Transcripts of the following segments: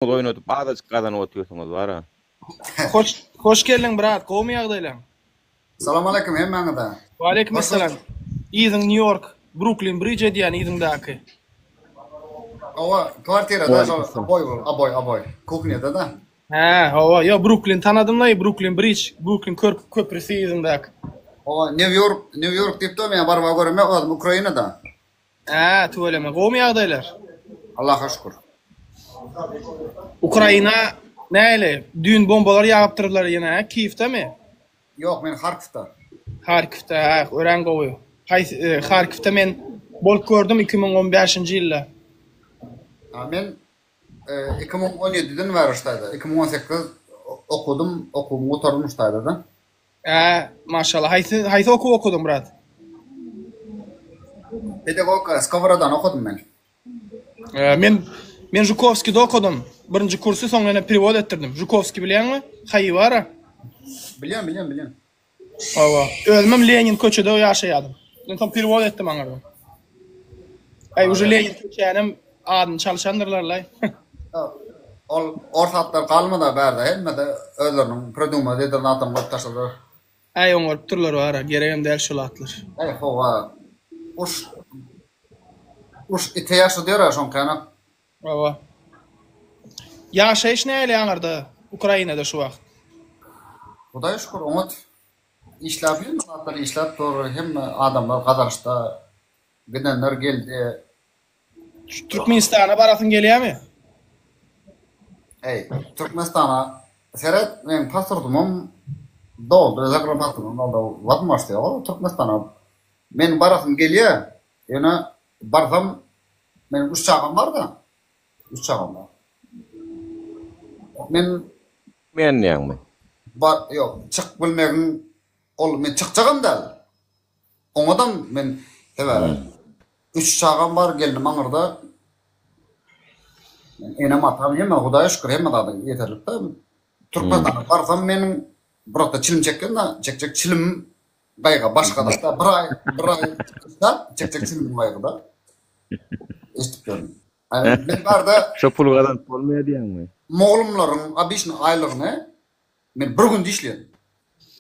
oynatıp azıcık kazanıp oturuyorsunuz var ha. Hoş geldin brat. Gomy ýagdaýlar. Assalamu alaikum hemmäňe da. Wa aleykum assalam. Ýygyň New York, Brooklyn Bridge diýen ýygyňdaky. Owa kwartirada aboy. Kухняda da. Ha, owa, yo Brooklyn tanadymly, Brooklyn Bridge, Brooklyn köprüsi ýygyňdaky. Owa New York diýip men barba görme adam Ukrainada. Ha, töweleme. Gomy ýagdaýlar. Allah'a şükür. Ukraina näle? Dün bombalar ýagypdyrdylar ýene, Kiev'de mi? Yok men Harkivda. Harkiv'de, ha, ören gowy. Harkiv'de men bolup gördüm 2015-nji ýylda. Men 2017'den berişdädi. 2018 okudum, okumy oturmuşdaýdy da. Ha, maşallah. Haýsy okudum brat? Pedagogika Skovradan okudum men. Men Zhukovski'de okudum. Birinci kursu soňra ene prevod ettirdim. Zhukovski bilýärmi? Haýy bara. Bilýän. Hawa. Özüm Lenin köçede ýaşaýardym. Men tam prevod etdim aňarda. Uje Lenin köçänem adyn çalşandyrlar lay. Ol ortatlar kalmadı bärde hemmede özleriniň produma dediler adam goýup taşadylar. Oňar turlar bara, geregem däl şol atlar. Howa. Uş ihtiýaçly diýer şoň kana. Hawa. Ýaşaýyş näle aňarda Ukrainada şu wagt? Hudaýa şükür umut işläpýär, saatlar işläp dur hem adamlar gadarışda gidenler geldi. Türkmenistana barasyn gelýärmi? Türkmenistana seret men pasportumum doldu, zagram pasportum doldu. Vatmaşdy o Türkmenistana. Men barasym gelýär. Ýöne barsam men uçağım var da. Uçağım var. Men ýagmy? Yok, çık bilmegin ol men çykjagam da. Oňadan men hebe. Üç çağam var geldim aňyrda. Ene matam ýeme Hudaýa şükür hemme da ýeterlik da. Türkmenistana barsam meniň burada çilim çekken da çekçek çilim gaýga başga da bir ay da çekçek çilim gaýga da. İstip gördüm. Men barda Şo pul gazanyp bolmaýar diýäňmi? Moğlumlaryň abyşny aýlygyny men bir gün işleýän.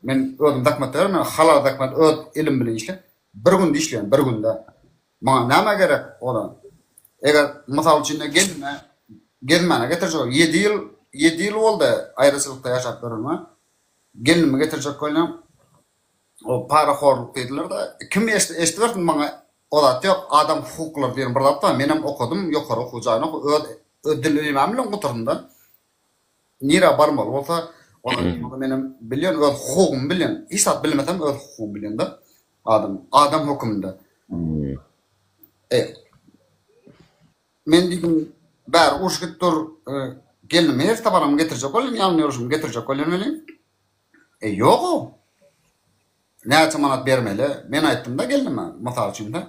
Men özüm dakmatlar, men halal dakmat öz ilim bilen işleýän. Bir gün işleýän, bir günde. Maňa näme gerek ola? Eger mysal üçin gelmene getirjek 7 ýyl boldy aýryçylykda ýaşap durma. Gelme getirjek bolýan. O para horluk diýdiler da. Kim eşitdi maňa olat ýok, adam hukuklary diýen bir zat da menem okudum, ýokary okujagyny öz dilimem bilen oturdum da. Nira barmaly bolsa, onu menem bilýän öz hukukymy bilýän. Hiç zat bilmesem öz hukukymy bilýän da. Adam hukumunda. Men diýdim, bär uş gitdir, gelme her tabaram getirjek bolýan, ýalňyryşym getirjek bolýan bilen. Ýok o. Näçe manat bermeli? Men aýtdym da geldim masal üçin de.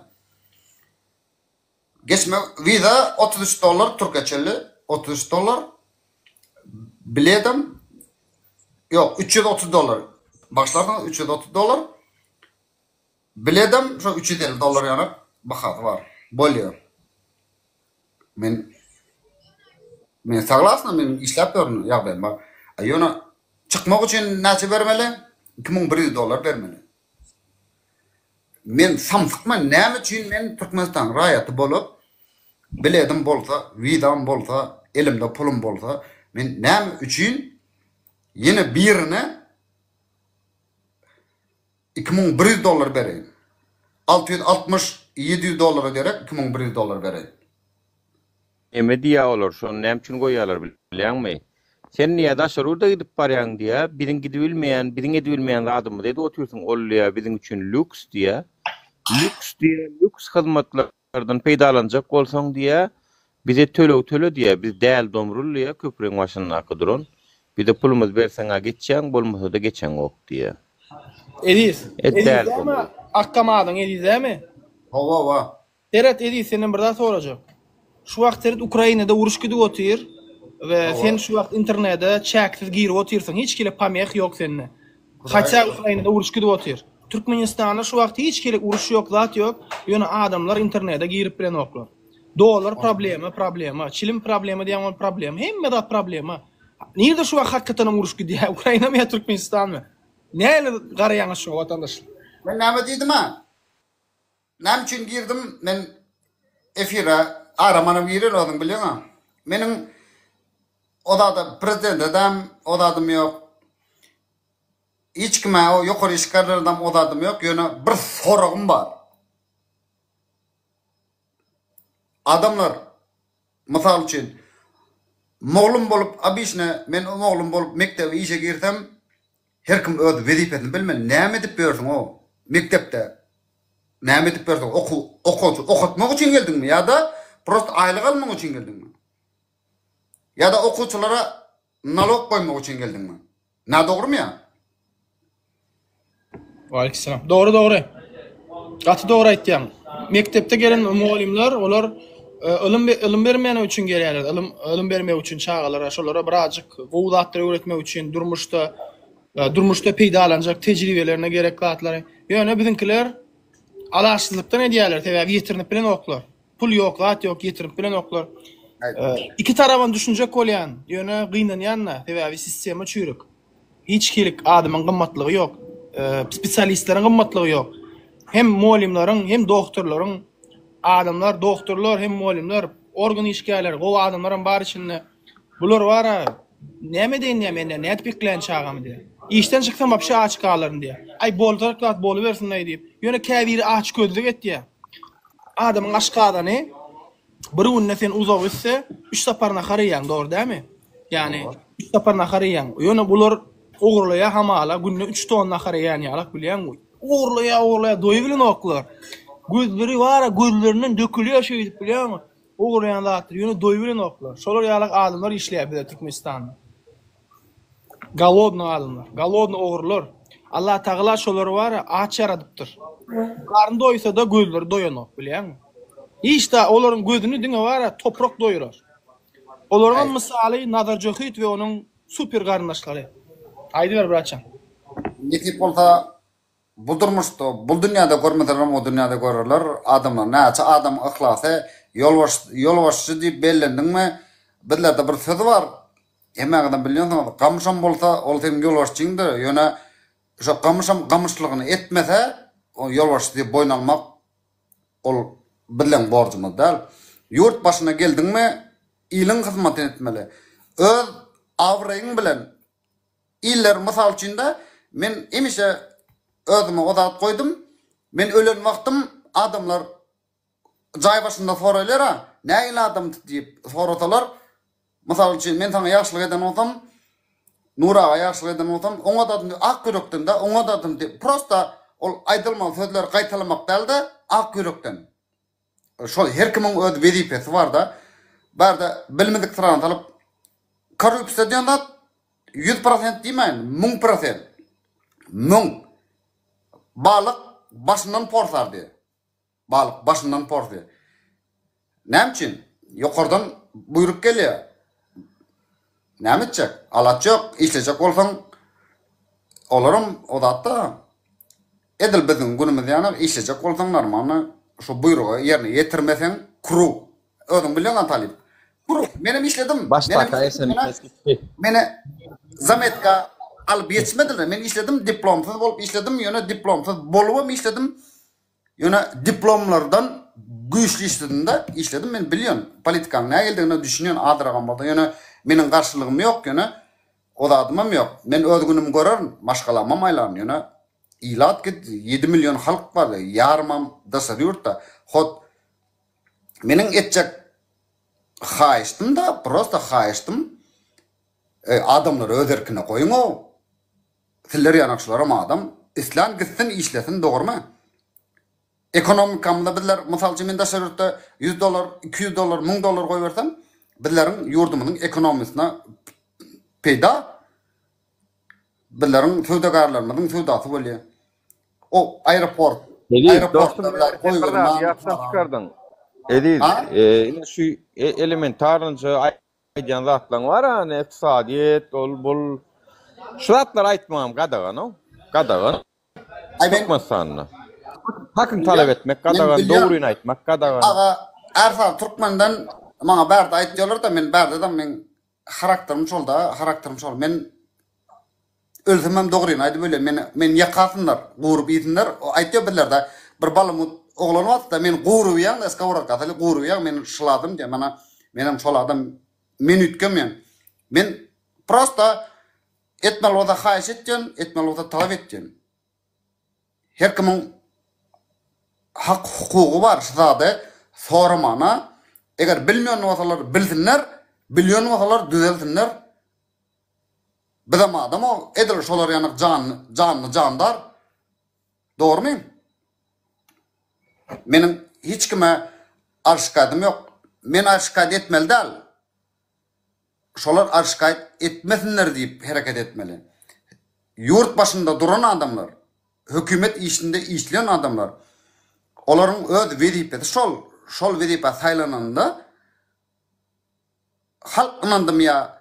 Geçme viza $33 Türkiýeçeli, $33. Biledim. Yok, $330. Başlardan $330. Biledim, şu $350 ýany bahat var. Bolýar. Men saglasna men işläp görün ýagdaýym bar. Ýöne çykmak üçin näçe bermeli? $2100 bermeli. Men samsykman näme üçin men Türkmenistan raýaty bolup biledim bolsa, wizam bolsa, elimde pulum bolsa, men näme üçin ýene birine $2100 bereýin. $660-700 gerek $2100 bereýin. Eme diýä olar, şonu näme üçin goýýarlar bilýärmi? Sen niye daşarurda gidip baryan diye, birin gidip bilmeyen, birin edip bilmeyen adamı dedi otursun olluya bizim için lüks diye. Lüks hizmetlerden peydalanacak olsan diye, bize töle diye, biz değerli domrulluya köprüğün başına akıdırın. Bir de pulumuz versene geçeceksin, bolmasa da geçen ok diye. Edis ama akkamadın Edis değil mi? Hova. Teret Edis senin burada soracak. Şu wagt teret Ukrainada uruş gidip otyr. Ve sen şu wagt internetde çäksiz girip otyrsyň, hiç kile pamyek ýok sende. Haça Ukrainada uruş gidip otyr. Türkmenistana şu wagt hiç kile uruş ýok, zat ýok. Ýöne adamlar internetde girip bilen oklar. Dolar problema, çilim problema diýen problem, hemme da problema. Nerede şu hakikaten uruş gidiyor? Ukrayna mı Türkmenistan mı? Näle garaýaňyz şu vatandaş? Men näme diýdim ha? Näme üçin girdim men efire aramana giren oldum bilýärmi? Meniň odada prezident adam odadym ýok. Hiç kime o ýokary işgärlerden odadym ýok. Ýöne bir soragym bar. Adamlar mysal üçin moglum bolup abişne men moglum bolup mektebe işe girsem her kim öz wezipesini bilmel. Näme dip bersiň o? Mektepde näme dip bersiň? Okutmak üçin geldingmi ýa-da prosta aýlyk almak üçin geldingmi? Ya da okuwçylara nalog koymak üçin geldingmi? Na dogrymy ýa? Aleykümselam. Doğru. Gaty doğru aýtdyň. Mektepde gelen muallimler olar ilim bermän üçin gelýärler. Ilim bermek üçin çağalara, şolara birazjyk gowdatdyr öğretmek üçin durmuşda peýda alanjak tejribelerine gerek gatlary. Ýöne bizinkiler alaşsızlykdan edýärler, täze ýetirinip bilen oklar. Pul ýok, gat ýok, ýetirinip bilen oklar. İki taraban düşünjek bolýan, ýöne gynanýanna, täze sistema çürük. Hiç kilik adamyň gymmatlygy ýok. Spesialistleriň gymmatlygy ýok. Hem muallimleriň hem doktorlaryň adamlar, doktorlar hem muallimler organ işgärler, gowy adamlaryň bar içinde. Bular wara näme diýen näme beklen çağamy diýär. İşten çyksam apşa açyk galaryn diýär. Ay boltarak boluversin diýip. Ýöne käbiri açyk gözlük etdi. Adamyň aşkadany bir günne sen uzak etse 3 saparna harayan, doğru değil mi? Yani 3 saparna harayan. Ýöne bular oğurlaya hamala günne 3 tonna harayan ýalak bilýän goý. Oğurlaya doýu bilen oklar. Gözleri wara gözlerinden dökülýär şey edip bilýärmi? Oğurlayan zatlar ýöne doýu bilen oklar. Şolar ýalak adamlar işleýär bir Türkmenistanda. Golodny adamlar, golodny oğurlar. Allah Taala şolar wara aç yaradypdyr. Karnı doýsa da gözleri doýanok bilýärmi? İşte olaryň gözüni diňe wara toprak doýurar. Olaryň misaly Nazarjohyt we onuň super garnaşlary. Aýdy ber braçam. Netip bolsa bu durmuşda, bu dünýäde görmediler o dünýäde görürler. Adamlar näçe adam ihlasy, ýolbaşçy diýip bellendiňmi? Bizlerde bir söz bar. Hemmäňden bilýänsiň, gamşam bolsa ol seň ýolbaşçyňdyr. Ýöne şo gamşlygyny etmese, o ýolbaşçy diýip boýnalmak ol bilen borcumuz däl. Ýurt başyna geldiňmi, iliň hyzmaty etmeli. Öz awraýyň bilen iller mysal üçin-de men emişe özüme odat koydum. Men ölen wagtym adamlar jaý başynda soraýlar ha, näme adam diýip soratalar. Mysal üçin men sana ýaşlyk eden olsam, Nuraga ýaşlyk eden olsam, oňa da ak yürekden de, oňa da prosta ol aýdylmaly sözler gaýtalamak däldi, ak yürekden. Şol her kimiň öz wezipesi bar da. Barda bilmedik tarany alyp korrupsiýa diýende 100% diýmeýin, 1000%. 1000 balyk başyndan porsar diýär. Balyk başyndan porsar. Näme üçin? Ýokardan buyruk gelýär. Näme etjek? Alat ýok, işlejek bolsaň olaram odatda edil biziň günümiz ýany işlejek bolsaň normal. Şu buyruğu yerine yetirmesen kuru. Özüm bilýän talip. Kuru. Menem işledim. Mene zametka alıp yetişmediler. Men işledim diplomsuz bolup işledim. Ýöne diplomsuz bolup işledim. Ýöne diplomlardan güýçli işledim de işledim. Men bilýän politikaň näme geldigini düşünýän adyragan boldy. Ýöne meniň garşylygym ýok ýöne odadymam ýok. Men öz günüm görer, maşgalamam aýlan ýöne ilat git 7 milyon halk var. Yarmam dasar yurtta. Hot meniň etjek haýyşdym da, prosta haýyşdym. Adamlar öz erkine koyun o. Tiller ýanakçylarym adam islam gitsin işlesin, dogrymy? Ekonomikamda bizler mysal üçin men dasar yurtta $100, $200, $1000 goýup bersem, bizleriň ýurdumynyň ekonomisine peýda bizleriň söwdegarlarymyň söwdasy bolýar. O aeroport. Aeroportlar çıkardın. Edil, şu elementarınca aýdýan zatlaň var ha, iqtisadiyet, bol şu zatlar aýtmam gadaga, no? Gadaga. Çıkmasanna. Hakyň talep etmek, gadaga dogruny aýtmak, gadaga. Ersa Türkmen'den bana bärde aýtdylar da men bärde da men karakterim şol. Men ölsem dogryny aýdyp öyle men ýakasynlar, gurup ýitsinler. Aýtdy biller da bir balym oglany watda men gurup ýaň da skawrak galy gurup ýaň men şyladym diýe mana menem şol adam men ütkemen. Men prosta etmel wada haýyş etdim, etmel wada talap etdim. Her kimin hak hukugu var şada sormana. Eger bilmeýän watalar bilsinler, bilýän watalar düzelsinler. Bizim adam o edilir şolar yanık candar. Doğru muyum? Benim hiç kime arşikayetim yok. Men arşikayet etmeli değil. Şolar arşikayet etmesinler deyip hareket etmeli. Yurt başında duran adamlar, hükümet işinde işleyen adamlar, onların öz vazifesi şol vazife saylananda halk inandım ya